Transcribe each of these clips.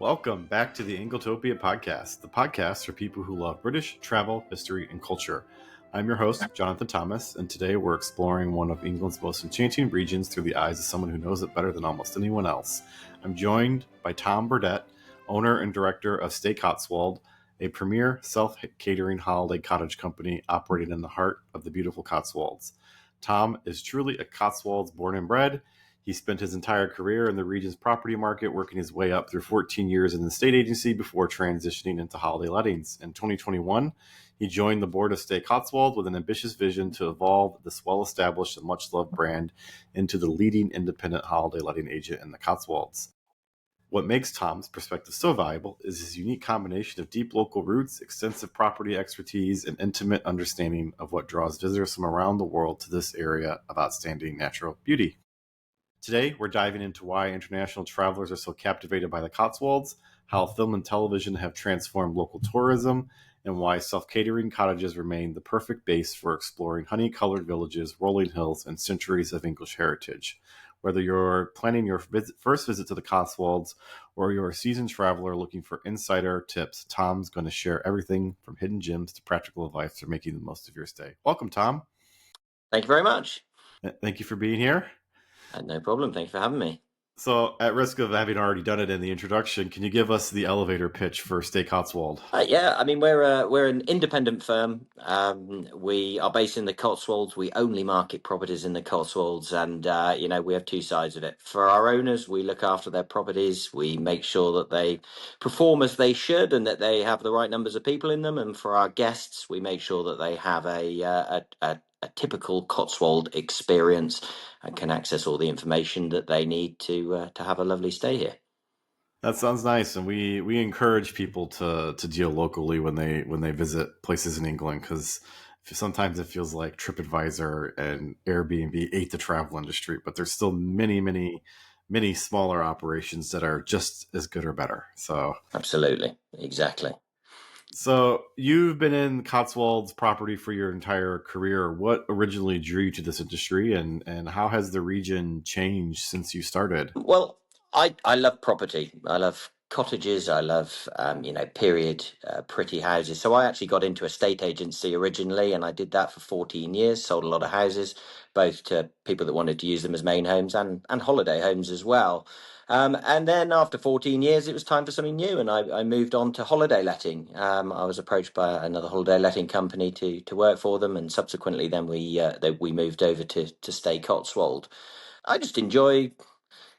Welcome back to the Anglotopia podcast, the podcast for people who love British travel, history, and culture. I'm your host, Jonathan Thomas, and today we're exploring one of England's most enchanting regions through the eyes of someone who knows it better than almost anyone else. I'm joined by Tom Burdett, owner and director of StayCotswold, a premier self-catering holiday cottage company operating in the heart of the beautiful Cotswolds. Tom is truly a Cotswolds born and bred. He spent his entire career in the region's property market, working his way up through 14 years in the state agency before transitioning into holiday lettings. In 2021, he joined the board of StayCotswold with an ambitious vision to evolve this well-established and much-loved brand into the leading independent holiday letting agent in the Cotswolds. What makes Tom's perspective so valuable is his unique combination of deep local roots, extensive property expertise, and intimate understanding of what draws visitors from around the world to this area of outstanding natural beauty. Today, we're diving into why international travelers are so captivated by the Cotswolds, how film and television have transformed local tourism, and why self-catering cottages remain the perfect base for exploring honey-colored villages, rolling hills, and centuries of English heritage. Whether you're planning your first visit to the Cotswolds or you're a seasoned traveler looking for insider tips, Tom's going to share everything from hidden gems to practical advice for making the most of your stay. Welcome, Tom. Thank you very much. Thank you for being here. No problem. Thank you for having me. So, at risk of having already done it in the introduction, can you give us the elevator pitch for StayCotswold? Yeah, I mean we're an independent firm. We are based in the Cotswolds. We only market properties in the Cotswolds, and we have two sides of it. For our owners, we look after their properties. We make sure that they perform as they should and that they have the right numbers of people in them. And for our guests, we make sure that they have a typical Cotswold experience and can access all the information that they need to have a lovely stay here. That sounds nice, and we encourage people to deal locally when they visit places in England, because sometimes it feels like TripAdvisor and Airbnb ate the travel industry, but there's still many smaller operations that are just as good or better. So absolutely, exactly. So you've been in Cotswolds property for your entire career. What originally drew you to this industry, and how has the region changed since you started? Well, I love property. I love cottages. I love period pretty houses. So I actually got into a estate agency originally, and I did that for 14 years. Sold a lot of houses, both to people that wanted to use them as main homes and holiday homes as well. And then after 14 years, it was time for something new, and I moved on to holiday letting. I was approached by another holiday letting company to work for them, and subsequently, then we moved over to StayCotswold. I just enjoy.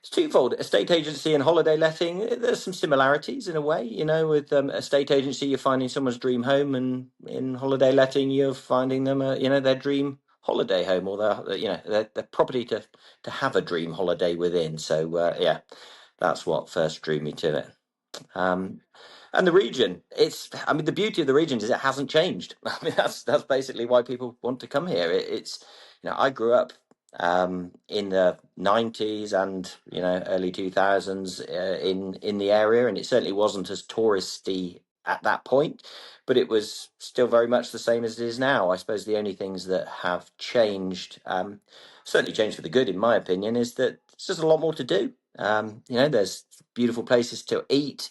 It's twofold: estate agency and holiday letting. There's some similarities in a way, with estate agency, you're finding someone's dream home, and in holiday letting, you're finding them, their dream holiday home, or their property to have a dream holiday within. So yeah, that's what first drew me to it. And the region, the beauty of the region is it hasn't changed. I mean, that's basically why people want to come here. I grew up in the 90s and early 2000s in the area, and it certainly wasn't as touristy at that point, but it was still very much the same as it is now. I suppose the only things that have changed, certainly changed for the good in my opinion, is that there's just a lot more to do. There's beautiful places to eat,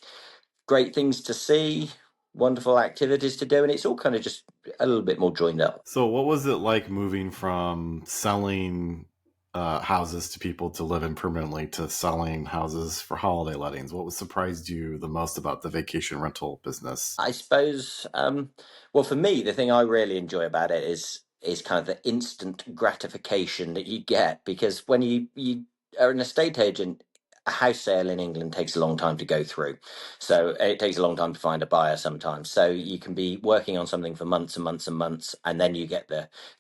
great things to see, wonderful activities to do, and it's all kind of just a little bit more joined up. So what was it like moving from selling houses to people to live in permanently to selling houses for holiday lettings? What surprised you the most about the vacation rental business? I suppose, well, for me, the thing I really enjoy about it is kind of the instant gratification that you get, because when you are an estate agent, a house sale in England takes a long time to go through. So it takes a long time to find a buyer sometimes. So you can be working on something for months and months and months, and then you get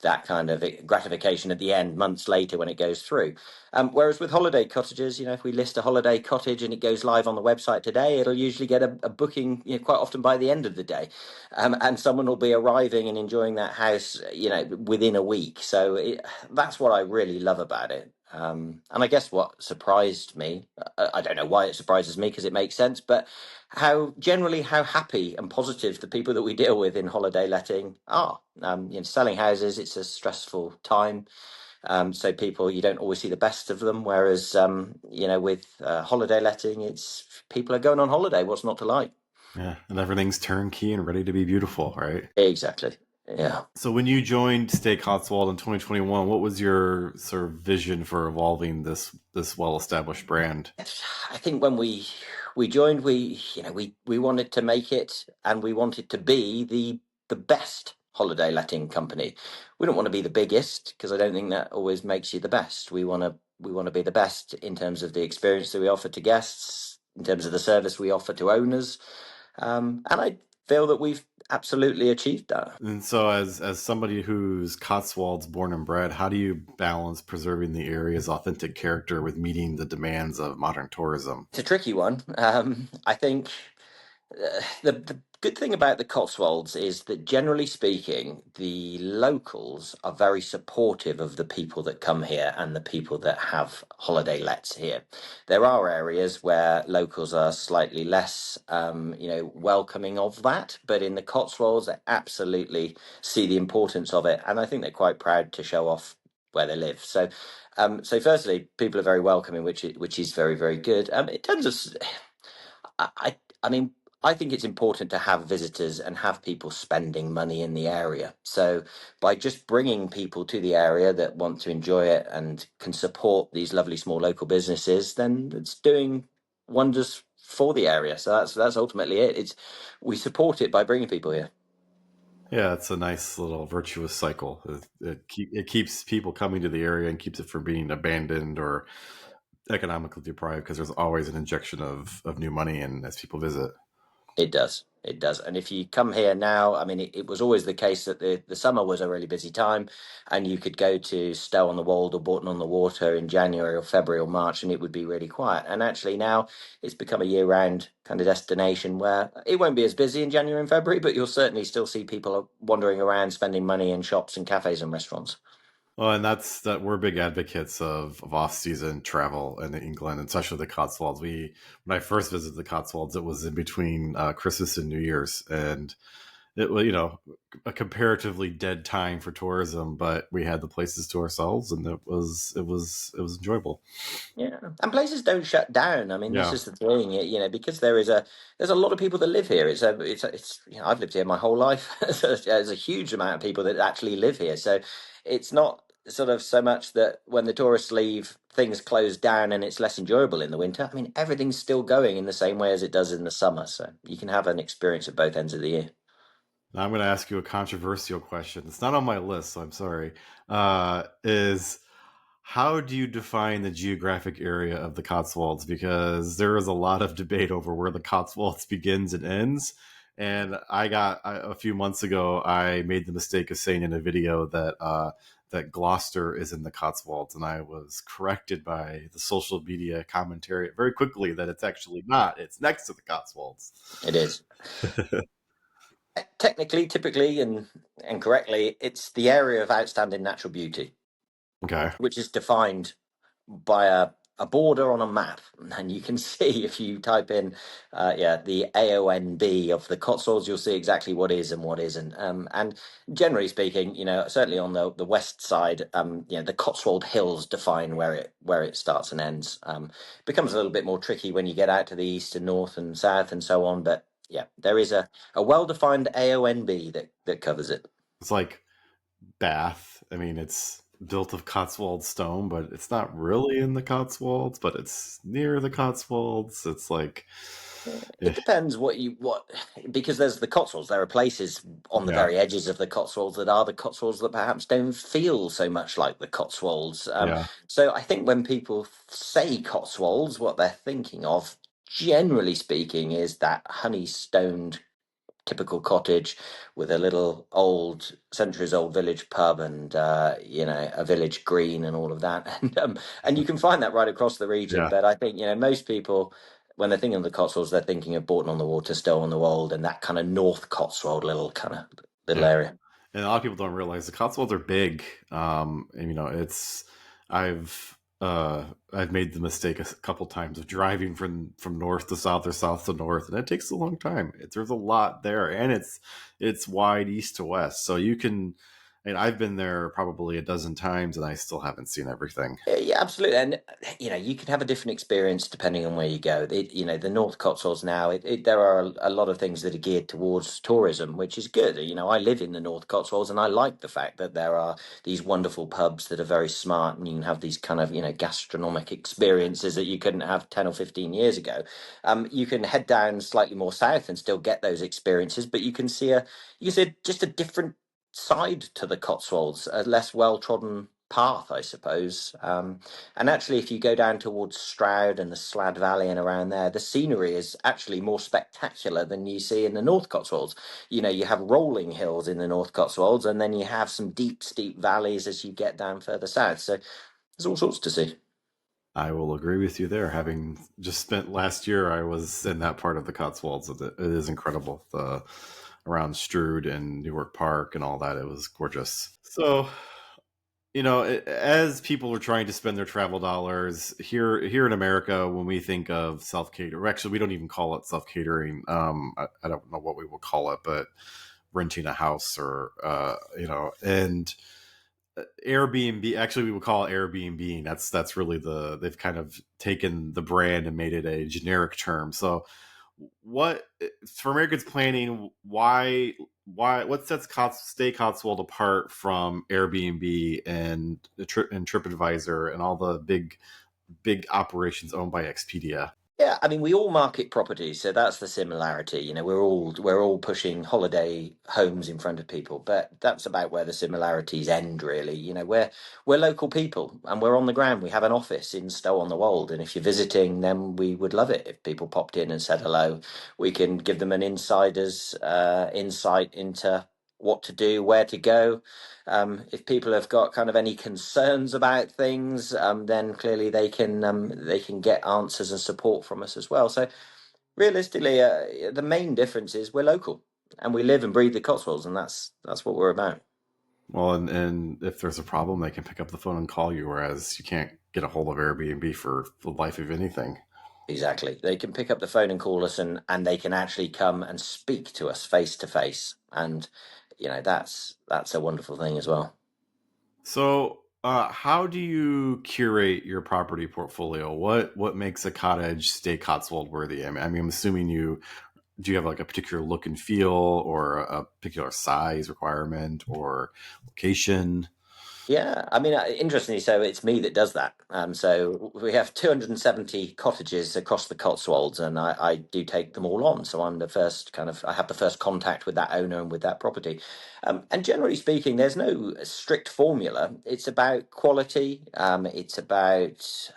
that kind of gratification at the end, months later, when it goes through. Whereas with holiday cottages, if we list a holiday cottage and it goes live on the website today, it'll usually get a booking, quite often by the end of the day, and someone will be arriving and enjoying that house, within a week. So that's what I really love about it. And I guess what surprised me, I don't know why it surprises me because it makes sense, but how happy and positive the people that we deal with in holiday letting are. Selling houses, it's a stressful time. So people, you don't always see the best of them. Whereas, with holiday letting, it's people are going on holiday. What's not to like? Yeah, and everything's turnkey and ready to be beautiful, right? Exactly. Yeah. So when you joined Stay Cotswold in 2021, what was your sort of vision for evolving this well-established brand? I think when we joined, we wanted to make it, and we wanted to be the best holiday letting company. We don't want to be the biggest, because I don't think that always makes you the best. We want to be the best in terms of the experience that we offer to guests, in terms of the service we offer to owners, and I feel that we've absolutely achieved that. And so, as somebody who's Cotswolds born and bred, how do you balance preserving the area's authentic character with meeting the demands of modern tourism? It's a tricky one. I think the good thing about the Cotswolds is that, generally speaking, the locals are very supportive of the people that come here and the people that have holiday lets here. There are areas where locals are slightly less, welcoming of that, but in the Cotswolds, they absolutely see the importance of it, and I think they're quite proud to show off where they live. So firstly, people are very welcoming, which is very, very good. In terms of, I mean, I think it's important to have visitors and have people spending money in the area. So by just bringing people to the area that want to enjoy it and can support these lovely small local businesses, then it's doing wonders for the area. So that's ultimately it. It's We support it by bringing people here. Yeah, it's a nice little virtuous cycle. It keeps people coming to the area and keeps it from being abandoned or economically deprived because there's always an injection of new money in as people visit. It does. It does. And if you come here now, I mean, it was always the case that the summer was a really busy time, and you could go to Stow on the Wold or Bourton on the Water in January or February or March, and it would be really quiet. And actually now it's become a year-round kind of destination where it won't be as busy in January and February, but you'll certainly still see people wandering around spending money in shops and cafes and restaurants. Well, and that's that we're big advocates of off-season travel in England, and especially the Cotswolds. When I first visited the Cotswolds, it was in between Christmas and New Year's, and it was a comparatively dead time for tourism, but we had the places to ourselves, and it was enjoyable. Yeah, and places don't shut down. I mean, this Yeah, is the thing, because there's a lot of people that live here. I've lived here my whole life. So there's a huge amount of people that actually live here. So it's not sort of so much that when the tourists leave, things close down and it's less enjoyable in the winter. I mean, everything's still going in the same way as it does in the summer. So you can have an experience at both ends of the year. now I'm going to ask you a controversial question. It's not on my list, so I'm sorry. Is how do you define the geographic area of the Cotswolds? Because there is a lot of debate over where the Cotswolds begins and ends. And a few months ago, I made the mistake of saying in a video that Gloucester is in the Cotswolds, and I was corrected by the social media commentary very quickly that it's actually not. It's next to the Cotswolds. It is. Technically, typically, and correctly, it's the area of outstanding natural beauty, Okay. which is defined by a border on a map. And you can see, if you type in the AONB of the Cotswolds, you'll see exactly what is and what isn't. And generally speaking, certainly on the west side, the Cotswold Hills define where it starts and ends. Becomes a little bit more tricky when you get out to the east and north and south and so on, but yeah, there is a well-defined AONB that covers it. It's like Bath. I mean, it's built of Cotswold stone, but it's not really in the Cotswolds, but it's near the Cotswolds. It's like, It eh, depends what because there's the Cotswolds. There are places on the yeah, very edges of the Cotswolds that are the Cotswolds that perhaps don't feel so much like the Cotswolds. yeah, So I think when people say Cotswolds, what they're thinking of, generally speaking, is that honey-stoned typical cottage with a little old centuries old village pub and a village green and all of that and you can find that right across the region, yeah, but I think most people, when they're thinking of the Cotswolds, they're thinking of Bourton on the Water, Stow on the Wold, and that kind of North Cotswold little yeah. area. And a lot of people don't realize the Cotswolds are big. And it's I've made the mistake a couple times of driving from north to south or south to north, and it takes a long time. There's a lot there, and it's wide east to west, so you can. And I've been there probably a dozen times, and I still haven't seen everything. Yeah, absolutely, and you can have a different experience depending on where you go. The North Cotswolds now, there are a lot of things that are geared towards tourism, which is good. I live in the North Cotswolds, and I like the fact that there are these wonderful pubs that are very smart, and you can have these kind of gastronomic experiences that you couldn't have 10 or 15 years ago. You can head down slightly more south and still get those experiences, but you can see just a different side to the Cotswolds, a less well trodden path, I suppose. And actually, if you go down towards Stroud and the Slad Valley and around there, the scenery is actually more spectacular than you see in the North Cotswolds. You have rolling hills in the North Cotswolds, and then you have some deep, steep valleys as you get down further south. So there's all sorts to see. I will agree with you there. Having just spent last year, I was in that part of the Cotswolds. It is incredible. The around Stroud and Newark Park and all that. It was gorgeous. So, as people are trying to spend their travel dollars here in America, when we think of self catering, actually, we don't even call it self catering. I don't know what we will call it, but renting a house or and Airbnb. Actually, we would call it Airbnb. That's really they've kind of taken the brand and made it a generic term. So, what for Americans planning? What sets Stay Cotswold apart from Airbnb and TripAdvisor and all the big operations owned by Expedia? Yeah, I mean, we all market properties, so that's the similarity. We're all pushing holiday homes in front of people, but that's about where the similarities end, really. We're local people, and we're on the ground. We have an office in Stow-on-the-Wold, and if you're visiting, then we would love it if people popped in and said hello. We can give them an insider's insight into what to do, where to go. If people have got kind of any concerns about things, then clearly they can get answers and support from us as well. So realistically, the main difference is we're local and we live and breathe the Cotswolds, and that's what we're about. Well, and if there's a problem, they can pick up the phone and call you, whereas you can't get a hold of Airbnb for the life of anything. Exactly. They can pick up the phone and call us, and they can actually come and speak to us face to face, and that's a wonderful thing as well. So, how do you curate your property portfolio? What makes a cottage stay Cotswold worthy? I mean, I'm assuming do you have like a particular look and feel, or a particular size requirement, or location? Yeah, I mean, interestingly, so it's me that does that. So we have 270 cottages across the Cotswolds, and I do take them all on. So I have the first contact with that owner and with that property. And generally speaking, there's no strict formula. It's about quality, it's about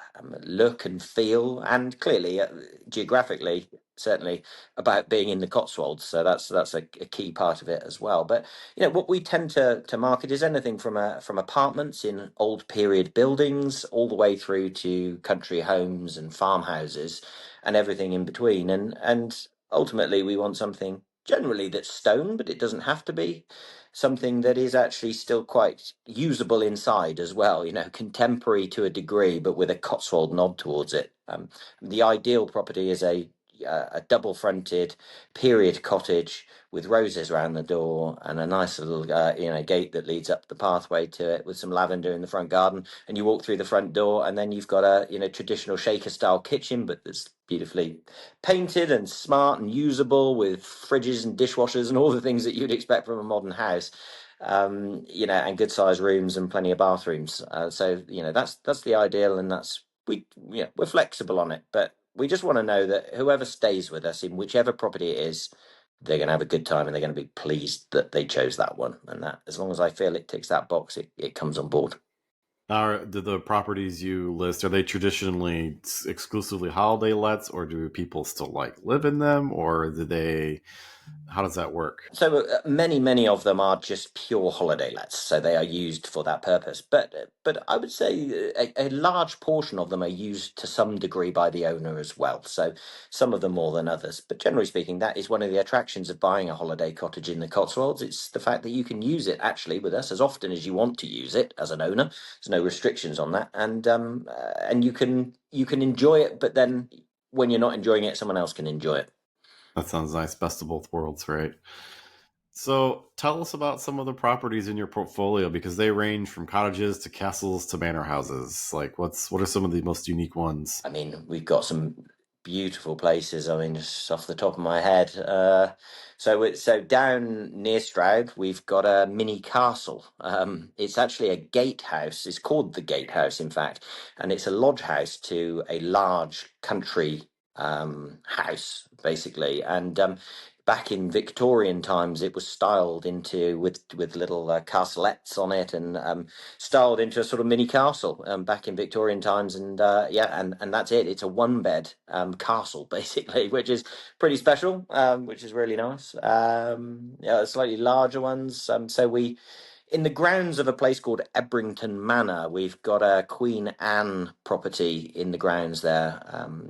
look and feel, and clearly, geographically, certainly about being in the Cotswolds. So that's a key part of it as well. But what we tend to market is anything from apartments in old period buildings all the way through to country homes and farmhouses and everything in between. And ultimately, we want something generally that's stone, but it doesn't have to be. Something that is actually still quite usable inside as well, contemporary to a degree, but with a Cotswold nod towards it. The ideal property is a double fronted period cottage with roses around the door and a nice little gate that leads up the pathway to it with some lavender in the front garden, and you walk through the front door and then you've got a traditional shaker style kitchen, but that's beautifully painted and smart and usable with fridges and dishwashers and all the things that you'd expect from a modern house. And good sized rooms and plenty of bathrooms. So that's the ideal, and we're flexible on it, but we just want to know that whoever stays with us in whichever property it is, they're going to have a good time and they're going to be pleased that they chose that one. And that, as long as I feel it ticks that box, it comes on board. Do the properties you list, are they traditionally exclusively holiday lets, or do people still like live in them, or how does that work? So many of them are just pure holiday lets, so they are used for that purpose. But I would say a large portion of them are used to some degree by the owner as well. So some of them more than others. But generally speaking, that is one of the attractions of buying a holiday cottage in the Cotswolds. It's the fact that you can use it actually with us as often as you want to use it as an owner. There's no restrictions on that, and you can enjoy it. But then when you're not enjoying it, someone else can enjoy it. That sounds nice. Best of both worlds, right? So tell us about some of the properties in your portfolio because they range from cottages to castles to manor houses. Like what are some of the most unique ones? I mean, we've got some beautiful places. I mean, just off the top of my head. So down near Stroud, we've got a mini castle. It's actually a gatehouse. It's called the Gatehouse, in fact, and it's a lodge house to a large country house, basically. And back in Victorian times, it was styled into with little castlettes on it, and styled into a sort of mini castle back in Victorian times, and yeah, and that's it. It's a one bed castle basically, which is pretty special, which is really nice. Yeah, slightly larger ones. So we in the grounds of a place called Ebrington Manor, we've got a Queen Anne property in the grounds there.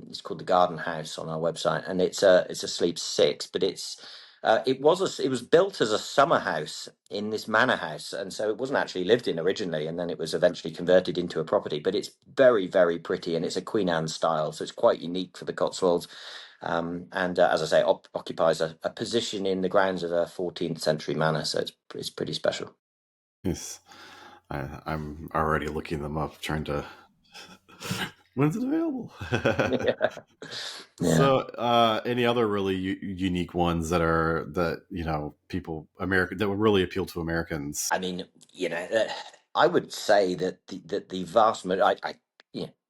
It's called the Garden House on our website, and it's a sleep six, but it was built as a summer house in this manor house, and so it wasn't actually lived in originally, and then it was eventually converted into a property. But it's very, very pretty, and it's a Queen Anne style, so it's quite unique for the Cotswolds. And As I say, occupies a position in the grounds of a 14th century manor, so it's pretty special. Yes. I'm already looking them up, trying to. When's it available? Yeah. Yeah. So, any other really unique ones that people American that would really appeal to Americans? I mean, I would say that the vast majority,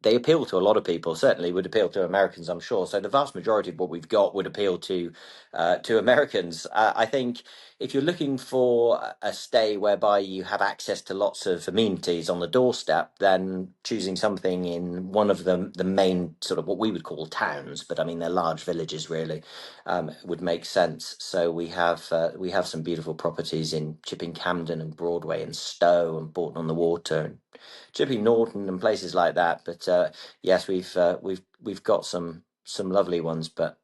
they appeal to a lot of people. Certainly, would appeal to Americans, I'm sure. So the vast majority of what we've got would appeal to Americans. I think if you're looking for a stay whereby you have access to lots of amenities on the doorstep, then choosing something in one of the main sort of what we would call towns, but I mean they're large villages really, would make sense. So we have some beautiful properties in Chipping Campden and Broadway and Stowe and Bourton on the Water and Chipping Norton and places like that. But yes, we've got some lovely ones, but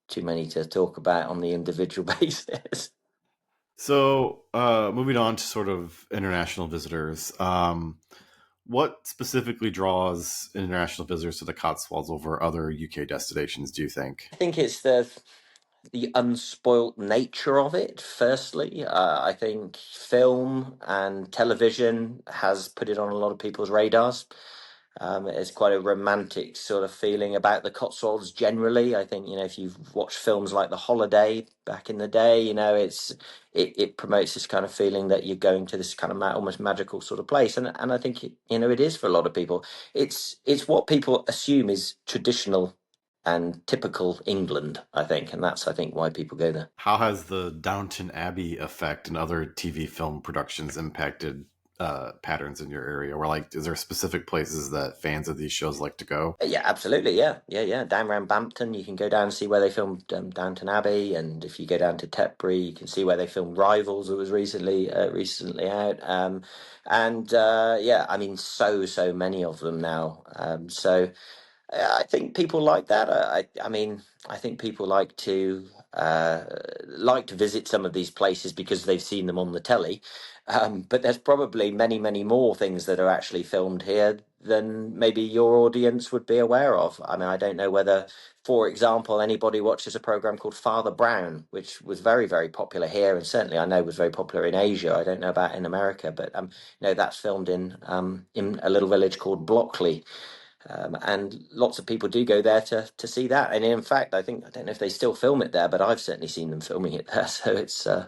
too many to talk about on the individual basis. So, moving on to sort of international visitors, what specifically draws international visitors to the Cotswolds over other UK destinations, do you think? I think it's the unspoilt nature of it. Firstly, I think film and television has put it on a lot of people's radars. It's quite a romantic sort of feeling about the Cotswolds generally. I think if you've watched films like The Holiday back in the day, it promotes this kind of feeling that you're going to this kind of almost magical sort of place, and I think it is for a lot of people. It's what people assume is traditional and typical England, I think, and that's I think why people go there. How has the Downton Abbey effect and other TV film productions impacted patterns in your area? Or like, is there specific places that fans of these shows like to go? Yeah, absolutely. Yeah. Down around Bampton, you can go down and see where they filmed Downton Abbey, and if you go down to Tetbury, you can see where they filmed Rivals, that was recently out. And Yeah, I mean, so many of them now. I think people like that. I mean, I think people like to visit some of these places because they've seen them on the telly. But there's probably many more things that are actually filmed here than maybe your audience would be aware of. I mean, I don't know whether, for example, anybody watches a program called Father Brown, which was very popular here, and certainly I know was very popular in Asia. I don't know about in America, but that's filmed in a little village called Blockley. And lots of people do go there to see that. And in fact, I don't know if they still film it there, but I've certainly seen them filming it there. So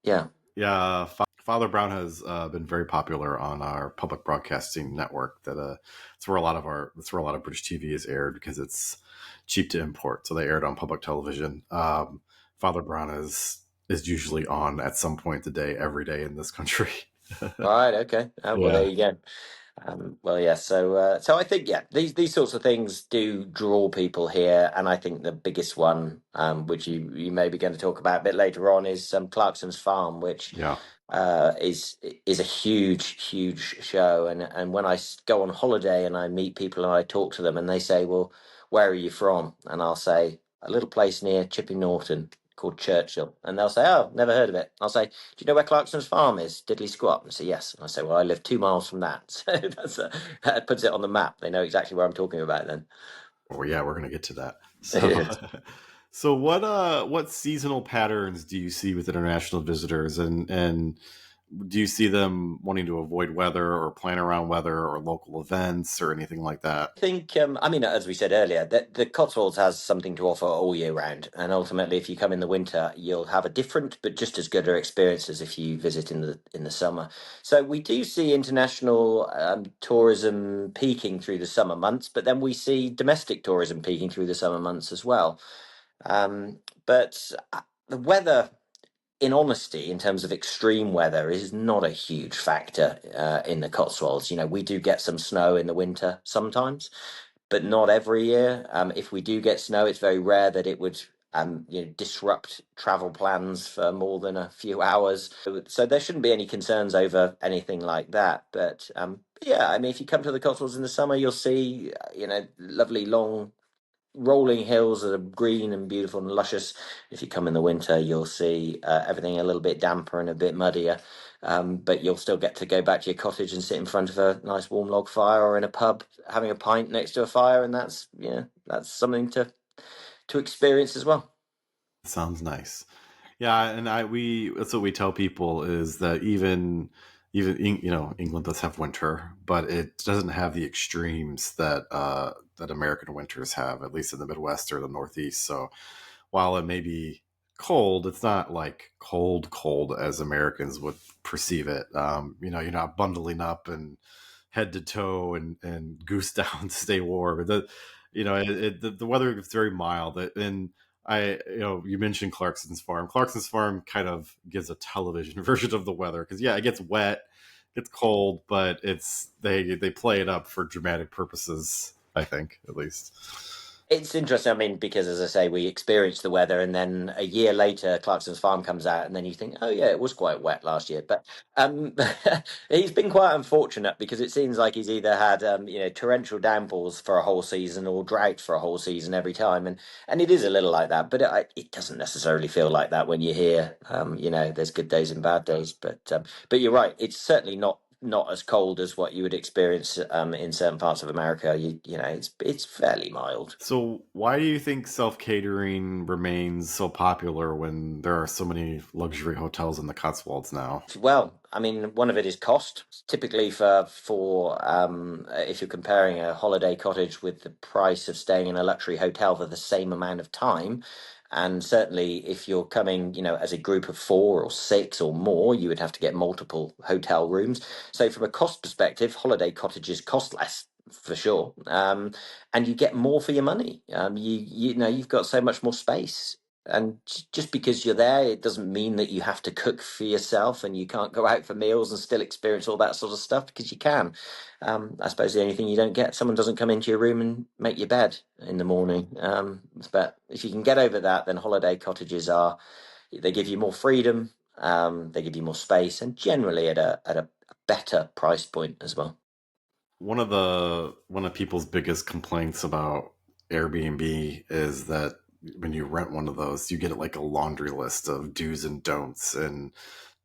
yeah. Yeah, Father Brown has been very popular on our public broadcasting network. That's where a lot of British TV is aired because it's cheap to import. So they aired on public television. Father Brown is usually on at some point today, every day in this country. All right. Okay. Well, there Yeah, you go. Well, yeah. So I think these sorts of things do draw people here, and I think the biggest one, which you may be going to talk about a bit later on, is Clarkson's Farm, which yeah. is a huge show. And when go on holiday and I meet people and I talk to them and they say, "Well, where are you from?" and I'll say a little place near Chipping Norton called Churchill, and they'll say, "Oh, never heard of it." I'll say, "Do you know where Clarkson's Farm is? Diddley Squat?" And they say, "Yes." And I say, "Well, I live 2 miles from that." So that puts it on the map. They know exactly where I'm talking about then. Well, yeah, we're gonna get to that. So, Yes. So what seasonal patterns do you see with international visitors, and do you see them wanting to avoid weather or plan around weather or local events or anything like that? I think, I mean, as we said earlier, that the Cotswolds has something to offer all year round, and ultimately, if you come in the winter, you'll have a different but just as good a experience as if you visit in the summer. So we do see international tourism peaking through the summer months, but then we see domestic tourism peaking through the summer months as well. But the weather, in honesty, in terms of extreme weather, is not a huge factor in the Cotswolds. You know, we do get some snow in the winter sometimes, but not every year. If we do get snow, it's very rare that it would disrupt travel plans for more than a few hours. So there shouldn't be any concerns over anything like that. But yeah, I mean, if you come to the Cotswolds in the summer, you'll see lovely long rolling hills that are green and beautiful and luscious. If you come in the winter, you'll see everything a little bit damper and a bit muddier. But you'll still get to go back to your cottage and sit in front of a nice warm log fire or in a pub having a pint next to a fire, and that's something to experience as well. Sounds nice. Yeah, and I we that's what we tell people is that England does have winter, but it doesn't have the extremes that American winters have, at least in the Midwest or the Northeast. So while it may be cold, it's not like cold as Americans would perceive it. You're not bundling up and head to toe and goose down to stay warm. The weather is very mild, and you mentioned Clarkson's farm. Clarkson's farm kind of gives a television version of the weather because yeah, it gets wet, it's cold, but they play it up for dramatic purposes. I think at least. It's interesting, I mean, because as I say, we experience the weather, and then a year later, Clarkson's Farm comes out, and then you think, oh yeah, it was quite wet last year. But he's been quite unfortunate because it seems like he's either had torrential downpours for a whole season or drought for a whole season every time, and it is a little like that. But it doesn't necessarily feel like that when you're here. There's good days and bad days, but you're right, it's certainly not as cold as what you would experience in certain parts of America. It's fairly mild. So why do you think self-catering remains so popular when there are so many luxury hotels in the Cotswolds now? Well, I mean, one of it is cost. Typically, for if you're comparing a holiday cottage with the price of staying in a luxury hotel for the same amount of time, and certainly if you're coming, as a group of four or six or more, you would have to get multiple hotel rooms. So, from a cost perspective, holiday cottages cost less for sure, and you get more for your money. You've got so much more space, and just because you're there, it doesn't mean that you have to cook for yourself and you can't go out for meals and still experience all that sort of stuff, because you can. I suppose the only thing you don't get, someone doesn't come into your room and make your bed in the morning. But if you can get over that, then holiday cottages they give you more freedom, they give you more space, and generally at a better price point as well. One of people's biggest complaints about Airbnb is that when you rent one of those, you get like a laundry list of do's and don'ts and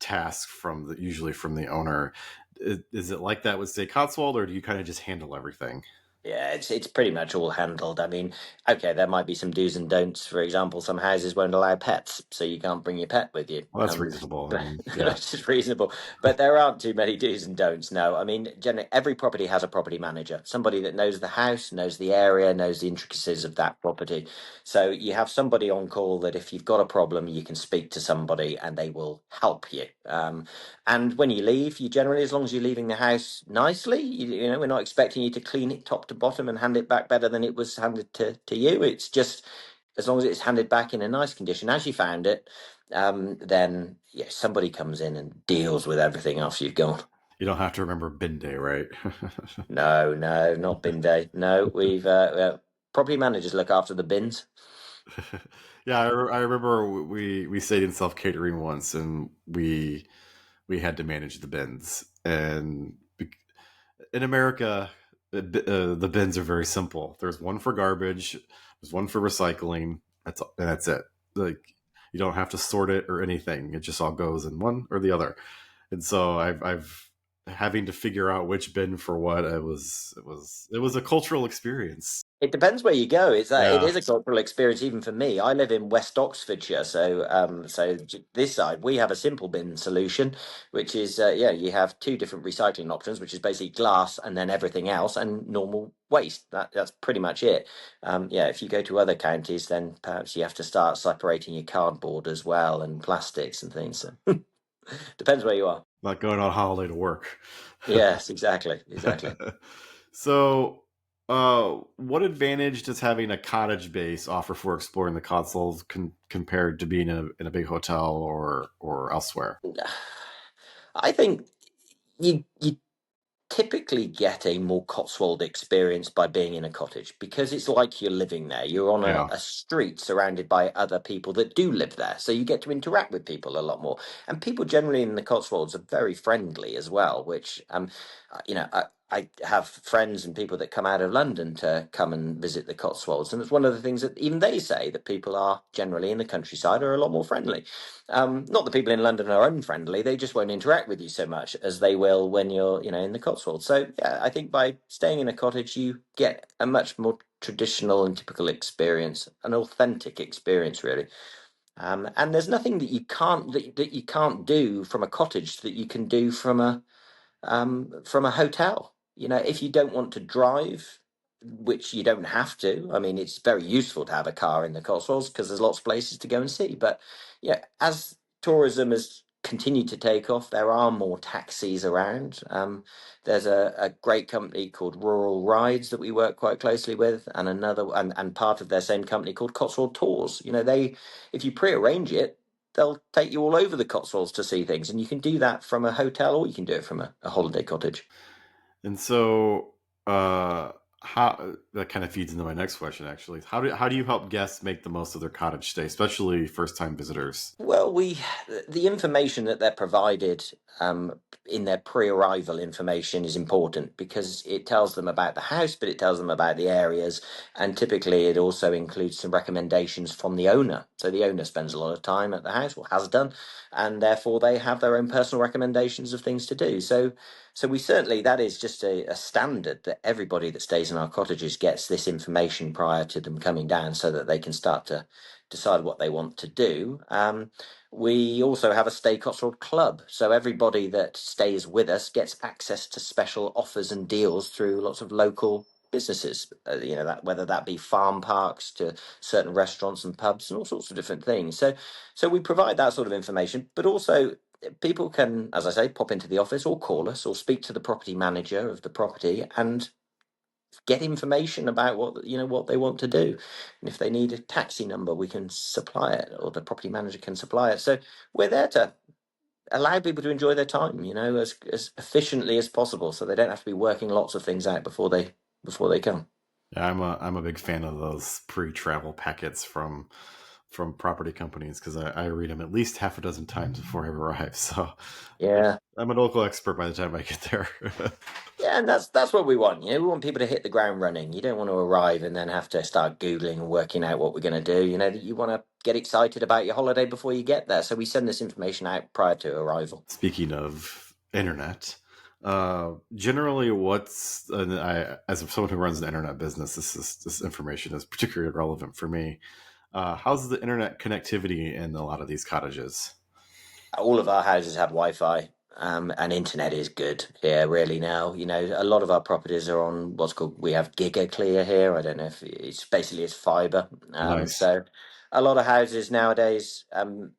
tasks usually from the owner. Is it like that with Stay Cotswold, or do you kind of just handle everything? Yeah, it's pretty much all handled. I mean, okay, there might be some do's and don'ts. For example, some houses won't allow pets, so you can't bring your pet with you. Well, that's reasonable. I But mean, yeah. which is reasonable. But there aren't too many do's and don'ts. No, I mean, generally, every property has a property manager, somebody that knows the house, knows the area, knows the intricacies of that property. So you have somebody on call that if you've got a problem, you can speak to somebody and they will help you. And when you leave, you generally, as long as you're leaving the house nicely, we're not expecting you to clean it top to bottom and hand it back better than it was handed to you. It's just as long as it's handed back in a nice condition as you found it, then yeah, somebody comes in and deals with everything after you've gone. You don't have to remember bin day, right? No, no, not bin day. No, we've property managers look after the bins. Yeah, I remember we stayed in self catering once, and we had to manage the bins. And in America, the bins are very simple. There's one for garbage, there's one for recycling. That's it. Like you don't have to sort it or anything. It just all goes in one or the other. And so I've having to figure out which bin for what. It was a cultural experience. It depends where you go. It Yeah. is a cultural experience even for me. I live in West Oxfordshire, so this side we have a simple bin solution, which is yeah, you have two different recycling options, which is basically glass and then everything else and normal waste. That's pretty much it. Yeah, if you go to other counties, then perhaps you have to start separating your cardboard as well and plastics and things. So depends where you are. Not going on holiday to work. Yes, exactly, exactly. So, what advantage does having a cottage base offer for exploring the Cotswolds compared to being in a big hotel or elsewhere? I think you typically get a more Cotswold experience by being in a cottage because it's like you're living there. You're on Yeah. a street surrounded by other people that do live there. So you get to interact with people a lot more. And people generally in the Cotswolds are very friendly as well, which, I have friends and people that come out of London to come and visit the Cotswolds. And it's one of the things that even they say that people are generally in the countryside are a lot more friendly. Not that people in London are unfriendly; they just won't interact with you so much as they will when you're, in the Cotswolds. So yeah, I think by staying in a cottage, you get a much more traditional and typical experience, an authentic experience, really. And there's nothing that that you can't do from a cottage that you can do from a hotel. If you don't want to drive, which you don't have to, I mean, it's very useful to have a car in the Cotswolds because there's lots of places to go and see. But yeah, as tourism has continued to take off, there are more taxis around. There's a great company called Rural Rides that we work quite closely with, and and part of their same company called Cotswold Tours. If you pre-arrange it, they'll take you all over the Cotswolds to see things, and you can do that from a hotel or you can do it from a holiday cottage. And so, how that kind of feeds into my next question, actually. How do you help guests make the most of their cottage stay, especially first time visitors? Well, the information that they're provided in their pre-arrival information is important because it tells them about the house, but it tells them about the areas, and typically it also includes some recommendations from the owner. So the owner spends a lot of time at the house, or has done, and therefore they have their own personal recommendations of things to do. So we certainly that is just a standard that everybody that stays in our cottages gets this information prior to them coming down, so that they can start to decide what they want to do. We also have a Stay Cotswold club, so everybody that stays with us gets access to special offers and deals through lots of local businesses. That whether that be farm parks to certain restaurants and pubs and all sorts of different things. So we provide that sort of information, but also people can, as I say, pop into the office or call us or speak to the property manager of the property and get information about what they want to do, and if they need a taxi number we can supply it, or the property manager can supply it. So we're there to allow people to enjoy their time, as efficiently as possible, so they don't have to be working lots of things out before they come. Yeah, I'm a big fan of those pre-travel packets from property companies because I read them at least half a dozen times before I arrive. So Yeah. I'm a local expert by the time I get there. Yeah, and that's what we want. We want people to hit the ground running. You don't want to arrive and then have to start Googling and working out what we're going to do. You want to get excited about your holiday before you get there. So we send this information out prior to arrival. Speaking of internet, generally, as someone who runs an internet business, this information is particularly relevant for me. How's the internet connectivity in a lot of these cottages? All of our houses have Wi-Fi, and internet is good here really now. A lot of our properties are on what's called, we have Giga Clear here. I don't know if it's fiber. Nice. So a lot of houses nowadays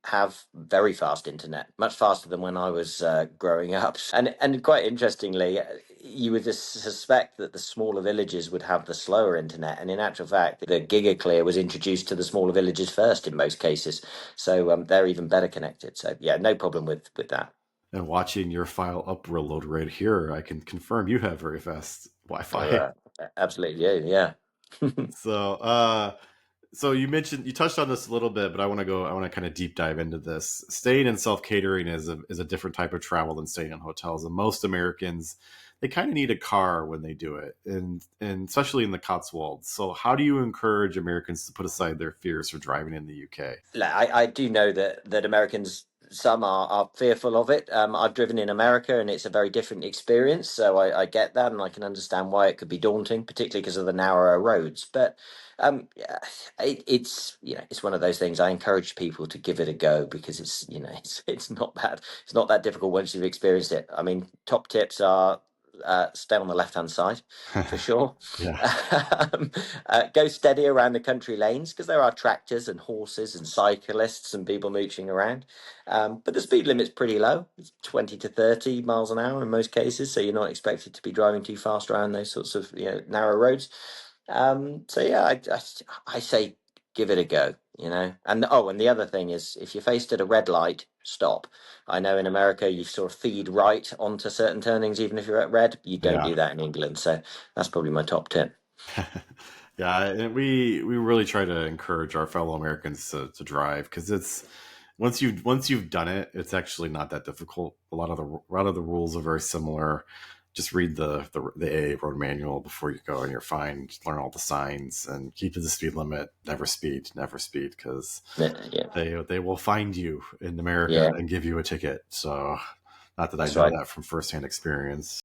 have very fast internet, much faster than when I was growing up. And quite interestingly, you would just suspect that the smaller villages would have the slower internet, and in actual fact, the Giga Clear was introduced to the smaller villages first in most cases. So they're even better connected. So yeah, no problem with that. And watching your file upload right here, I can confirm you have very fast Oh, Wi-Fi. absolutely, yeah. So, so you touched on this a little bit, but I want to kind of deep dive into this. Staying in self-catering is a different type of travel than staying in hotels. And most Americans, they kind of need a car when they do it. And especially in the Cotswolds. So how do you encourage Americans to put aside their fears for driving in the UK? I do know that Americans some are fearful of it. I've driven in America, and it's a very different experience, so I get that, and I can understand why it could be daunting, particularly because of the narrower roads. But yeah, it's it's one of those things. I encourage people to give it a go because it's not bad. It's not that difficult once you've experienced it. I mean, top tips are stay on the left hand side for sure. Yeah. Go steady around the country lanes because there are tractors and horses and cyclists and people mooching around. But the speed limit's pretty low. It's 20 to 30 miles an hour in most cases, so you're not expected to be driving too fast around those sorts of narrow roads. So yeah, I say give it a go, And and the other thing is, if you're faced at a red light, stop. I know in America you sort of feed right onto certain turnings, even if you're at red. You don't Yeah. do that in England, so that's probably my top tip. Yeah, and we really try to encourage our fellow Americans to drive because it's once you've done it, it's actually not that difficult. A lot of the rules are very similar. Just read the AA road manual before you go, and you're fine. Just learn all the signs and keep to the speed limit. Never speed, because Yeah, they will find you in America yeah, and give you a ticket. So, not that I that's know right. that from firsthand experience.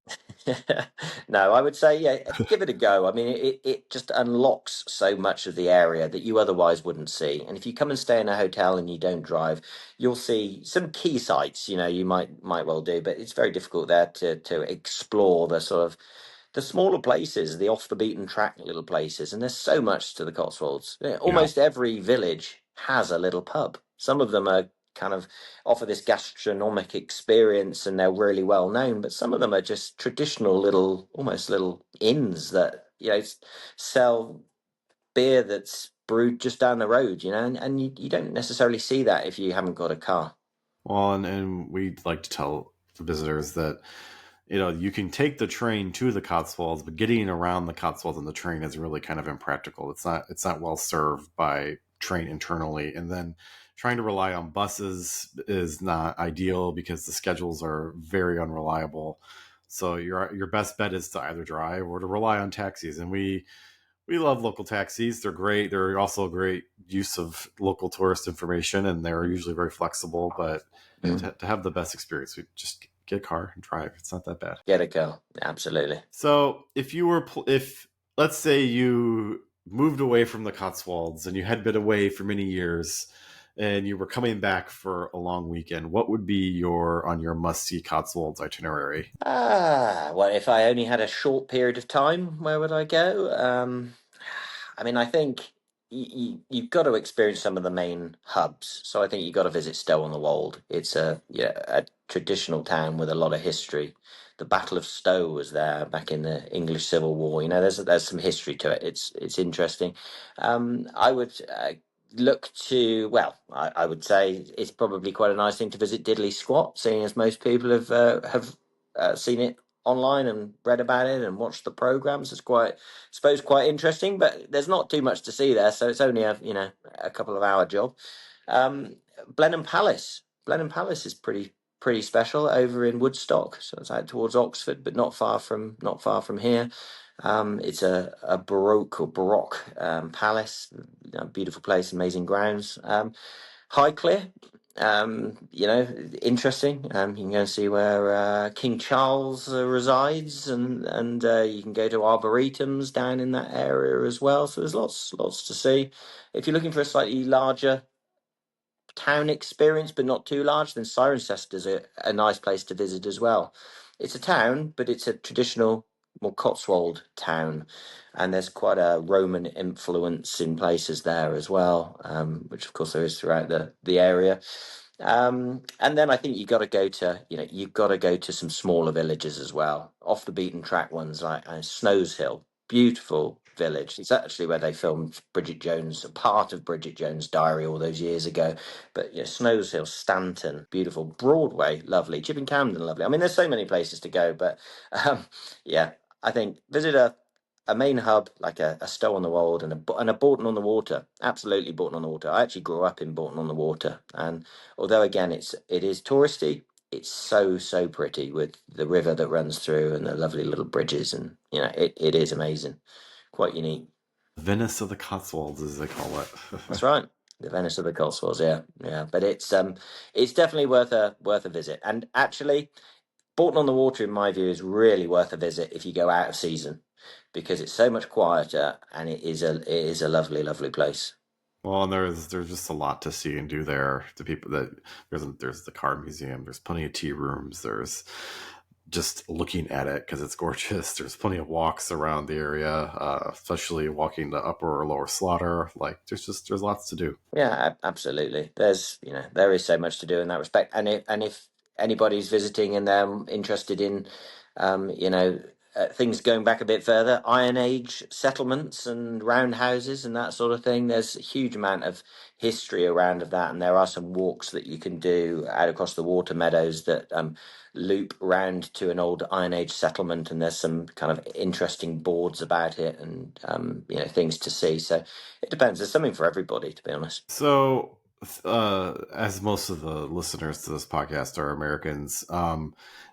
No, I would say, yeah, give it a go. I mean, it just unlocks so much of the area that you otherwise wouldn't see. And if you come and stay in a hotel and you don't drive, you'll see some key sites, you might well do, but it's very difficult there to explore the sort of the smaller places, the off the beaten track little places. And there's so much to the Cotswolds. Yeah, Yeah. almost every village has a little pub. Some of them are kind of offer this gastronomic experience and they're really well known, but some of them are just traditional almost little inns that sell beer that's brewed just down the road, and you don't necessarily see that if you haven't got a car. Well, and we'd like to tell the visitors that you can take the train to the Cotswolds, but getting around the Cotswolds on the train is really kind of impractical. It's not well served by train internally, and then trying to rely on buses is not ideal because the schedules are very unreliable. So your best bet is to either drive or to rely on taxis, and we love local taxis. They're great. They're also a great use of local tourist information, and they're usually very flexible. But Mm. to have the best experience, we just get a car and drive. It's not that bad. Get a car, absolutely. So if let's say you moved away from the Cotswolds and you had been away for many years, and you were coming back for a long weekend, what would be your must see Cotswolds itinerary? Well, if I only had a short period of time, where would I go? I mean, I think you've got to experience some of the main hubs. So I think you've got to visit Stow on the Wold. It's a traditional town with a lot of history. The Battle of Stow was there back in the English Civil War. There's some history to it. It's interesting. I would look to, well, I would say it's probably quite a nice thing to visit Diddley Squat, seeing as most people have seen it online and read about it and watched the programs. It's quite, I suppose, quite interesting, but there's not too much to see there, so it's only a couple of hour job. Um, Blenheim Palace. Blenheim Palace is pretty special over in Woodstock, so it's out towards Oxford, but not far from here. It's a baroque palace, beautiful place, amazing grounds. Highclere, interesting. You can go and see where King Charles resides, and you can go to arboretums down in that area as well. So there's lots to see. If you're looking for a slightly larger town experience, but not too large, then Cirencester's a nice place to visit as well. It's a town, but it's a traditional, more Cotswold town, and there's quite a Roman influence in places there as well, which of course there is throughout the area. And then I think you've got to go to some smaller villages as well, off the beaten track ones like Snows Hill, beautiful village. It's actually where they filmed Bridget Jones, a part of Bridget Jones' Diary all those years ago. But Snows Hill, Stanton, beautiful. Broadway, lovely. Chipping Camden, lovely. I mean, there's so many places to go, but um, yeah, I think visit a main hub like a Stow on the Wold and a Bourton on the Water. Absolutely Bourton on the Water. I actually grew up in Bourton on the Water, and although again it is touristy, it's so pretty with the river that runs through and the lovely little bridges, and it is amazing, quite unique. Venice of the Cotswolds, as they call it. That's right. The Venice of the Cotswolds, yeah, yeah. But it's definitely worth a visit. And actually, Bolton on the Water, in my view, is really worth a visit if you go out of season, because it's so much quieter and it is a lovely, lovely place. Well, and there's just a lot to see and do there. The people that there's the car museum. There's plenty of tea rooms. There's just looking at it because it's gorgeous. There's plenty of walks around the area, especially walking the upper or lower slaughter. Like there's lots to do. Yeah, absolutely. There is so much to do in that respect. And if anybody's visiting and they're interested in, um, you know, things going back a bit further, Iron Age settlements and roundhouses and that sort of thing, there's a huge amount of history around of that, and there are some walks that you can do out across the water meadows that loop round to an old Iron Age settlement, and there's some kind of interesting boards about it, and things to see. So it depends. There's something for everybody, to be honest. So, as most of the listeners to this podcast are Americans,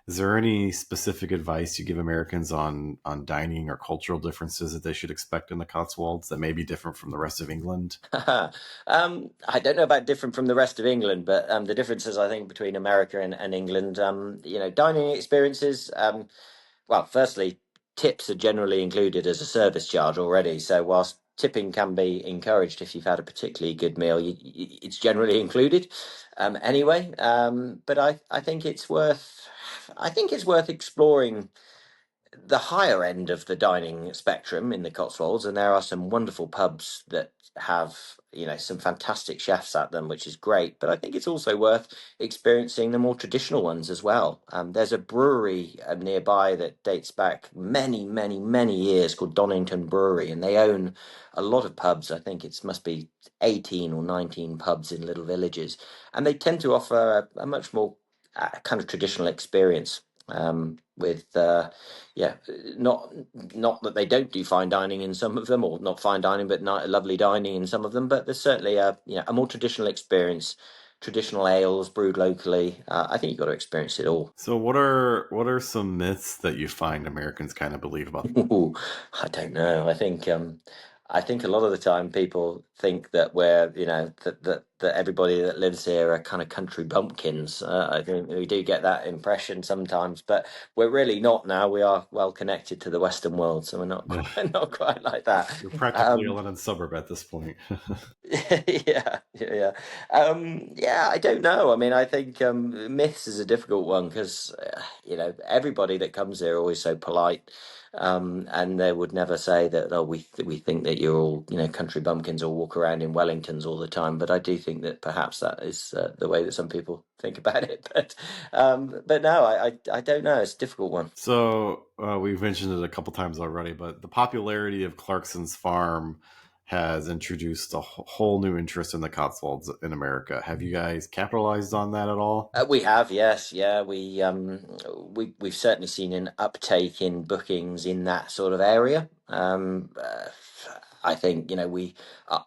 is there any specific advice you give Americans on dining or cultural differences that they should expect in the Cotswolds that may be different from the rest of England? I don't know about different from the rest of England, but the differences I think between America and England, dining experiences. Well, firstly, tips are generally included as a service charge already. So whilst tipping can be encouraged if you've had a particularly good meal, it's generally included anyway. But I think it's worth exploring the higher end of the dining spectrum in the Cotswolds, and there are some wonderful pubs that have some fantastic chefs at them, which is great. But I think it's also worth experiencing the more traditional ones as well. There's a brewery nearby that dates back many, many, many years called Donington Brewery, and they own a lot of pubs. I think it must be 18 or 19 pubs in little villages, and they tend to offer a much more kind of traditional experience. With yeah, not that they don't do fine dining in some of them, or not fine dining, but not lovely dining in some of them. But there's certainly a more traditional experience, traditional ales brewed locally. I think you've got to experience it all. So, what are some myths that you find Americans kind of believe about? Ooh, I don't know. I think a lot of the time people think that that everybody that lives here are kind of country bumpkins. I think we do get that impression sometimes, but we're really not now. We are well connected to the Western world, so we're not Yeah, quite, not quite like that. you're practically a Um, London suburb at this point. yeah, yeah, yeah. I don't know. I mean, I think myths is a difficult one because everybody that comes here are always so polite, and they would never say that. Oh, we think that you're all country bumpkins or walk around in Wellingtons all the time. But I do think that perhaps that is the way that some people think about it. But no, I don't know. It's a difficult one. So we've mentioned it a couple times already, but the popularity of Clarkson's farm has introduced a whole new interest in the Cotswolds in America. Have you guys capitalized on that at all? We have, yes, yeah. We've certainly seen an uptake in bookings in that sort of area. I think we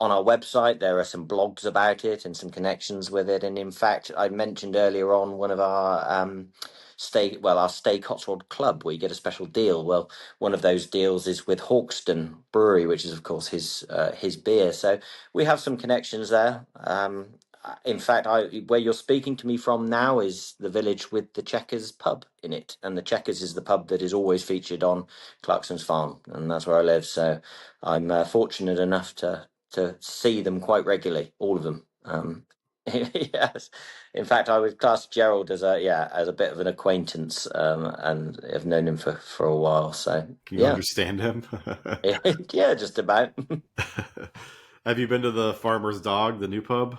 on our website there are some blogs about it and some connections with it. And in fact, I mentioned earlier on one of our our Stay Cotswold Club, where you get a special deal. Well, one of those deals is with Hawkston Brewery, which is of course his beer. So we have some connections there. In fact, where you're speaking to me from now is the village with the Checkers pub in it, and the Checkers is the pub that is always featured on Clarkson's farm, and that's where I live. So I'm fortunate enough to see them quite regularly, all of them. Yes, in fact, I would class Gerald as a bit of an acquaintance, and have known him for a while. So Can you yeah, understand him? yeah, just about. Have you been to the Farmer's Dog, the new pub?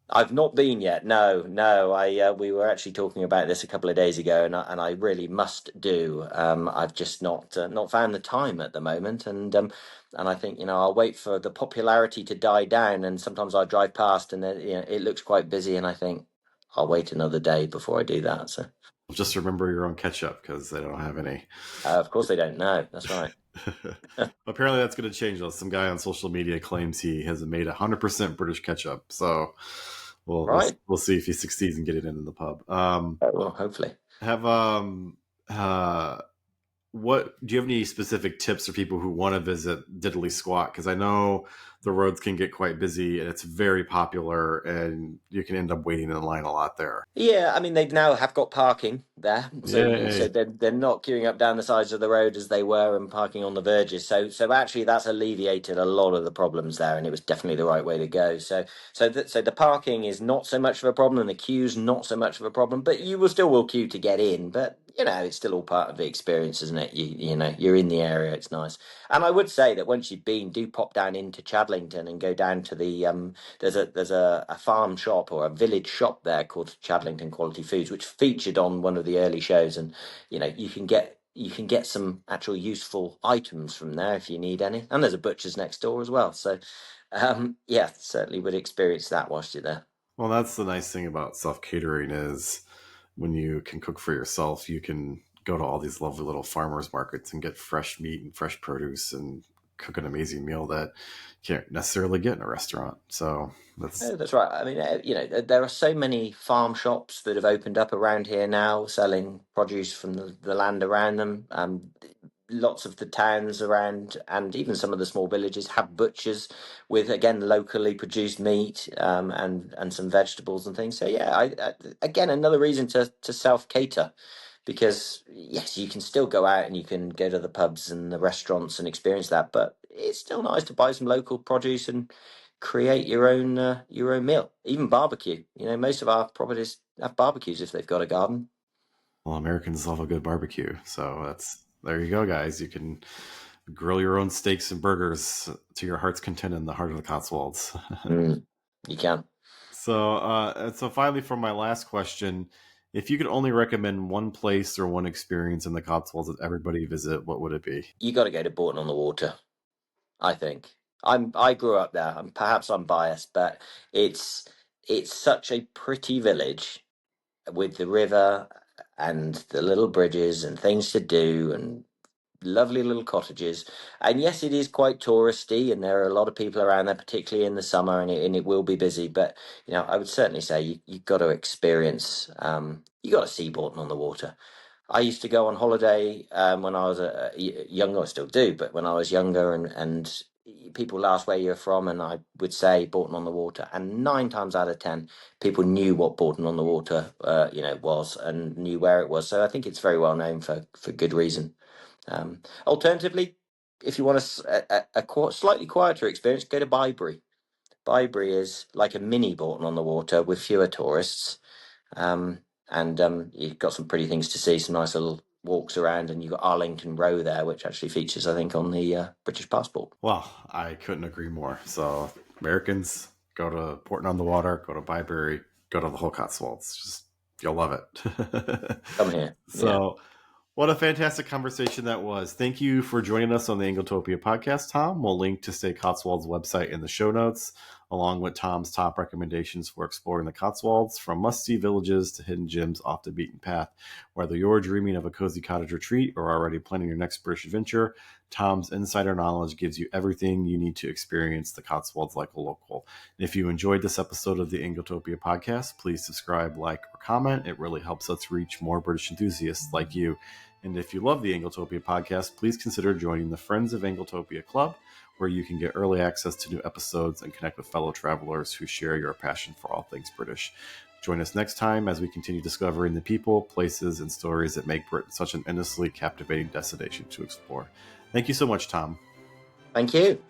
I've not been yet. No, no. We were actually talking about this a couple of days ago, and I really must do. I've just not found the time at the moment, and I think I'll wait for the popularity to die down. And sometimes I drive past, and then, it looks quite busy, and I think I'll wait another day before I do that. So, Just remember your own ketchup because they don't have any. of course they don't know. That's right. Apparently, that's going to change though. Some guy on social media claims he has made 100% British ketchup. So Right. we'll see if he succeeds in getting it in the pub. Well, hopefully. Have uh, what do you have any specific tips for people who want to visit Diddley Squat? Because I know the roads can get quite busy and it's very popular, and you can end up waiting in line a lot there. Yeah, I mean they now have got parking there, so Yay. they're not queuing up down the sides of the road as they were and parking on the verges. So actually that's alleviated a lot of the problems there, and it was definitely the right way to go. So the parking is not so much of a problem, and the queue's not so much of a problem. But you will queue to get in. But it's still all part of the experience, isn't it? You're in the area. It's nice. And I would say that once you've been, do pop down into Chadlington and go down to the there's a farm shop or a village shop there called Chadlington Quality Foods, which featured on one of the early shows, and you can get some actual useful items from there if you need any. And there's a butcher's next door as well. So yeah, certainly would experience that whilst you're there. Well, that's the nice thing about self-catering is when you can cook for yourself, you can go to all these lovely little farmers markets and get fresh meat and fresh produce and cook an amazing meal that you can't necessarily get in a restaurant. So That's right. I mean, there are so many farm shops that have opened up around here now, selling produce from the land around them. Lots of the towns around, and even some of the small villages, have butchers with, again, locally produced meat, and some vegetables and things. So yeah, again, another reason to self cater, because yes, you can still go out and you can go to the pubs and the restaurants and experience that, but it's still nice to buy some local produce and create your own meal. Even barbecue. Most of our properties have barbecues if they've got a garden. well, Americans love a good barbecue. So there you go, guys. You can grill your own steaks and burgers to your heart's content in the heart of the Cotswolds. You can. So finally, for my last question, if you could only recommend one place or one experience in the Cotswolds that everybody visit, what would it be? You got to go to Bourton on the Water, I think. I grew up there, and perhaps I'm biased, but it's such a pretty village with the river and the little bridges and things to do and lovely little cottages. And yes, it is quite touristy, and there are a lot of people around there, particularly in the summer, and it will be busy. But I would certainly say you've got to experience. You got to see Bourton on the Water. I used to go on holiday when I was younger. I still do, but when I was younger, and people asked where you're from, and I would say Bourton on the Water, and 9 times out of 10, people knew what Bourton on the Water, was, and knew where it was. So I think it's very well known for good reason. Alternatively, if you want a slightly quieter experience, go to Bybury. Bybury is like a mini Bourton on the Water with fewer tourists. And you've got some pretty things to see, some nice little walks around, and you've got Arlington Row there, which actually features, I think, on the British passport. Well, I couldn't agree more. So Americans, go to Portland on the Water, go to Bybury, go to the whole Cotswolds. Just you'll love it. Come here. So, what a fantastic conversation that was. Thank you for joining us on the Anglotopia podcast, Tom. We'll link to Stay Cotswold's website in the show notes, along with Tom's top recommendations for exploring the Cotswolds, from must-see villages to hidden gems off the beaten path. Whether you're dreaming of a cozy cottage retreat or already planning your next British adventure, Tom's insider knowledge gives you everything you need to experience the Cotswolds like a local. And if you enjoyed this episode of the Anglotopia podcast, please subscribe, like, or comment. It really helps us reach more British enthusiasts like you. And if you love the Anglotopia podcast, please consider joining the Friends of Anglotopia Club, where you can get early access to new episodes and connect with fellow travelers who share your passion for all things British. Join us next time as we continue discovering the people, places, and stories that make Britain such an endlessly captivating destination to explore. Thank you so much, Tom. Thank you.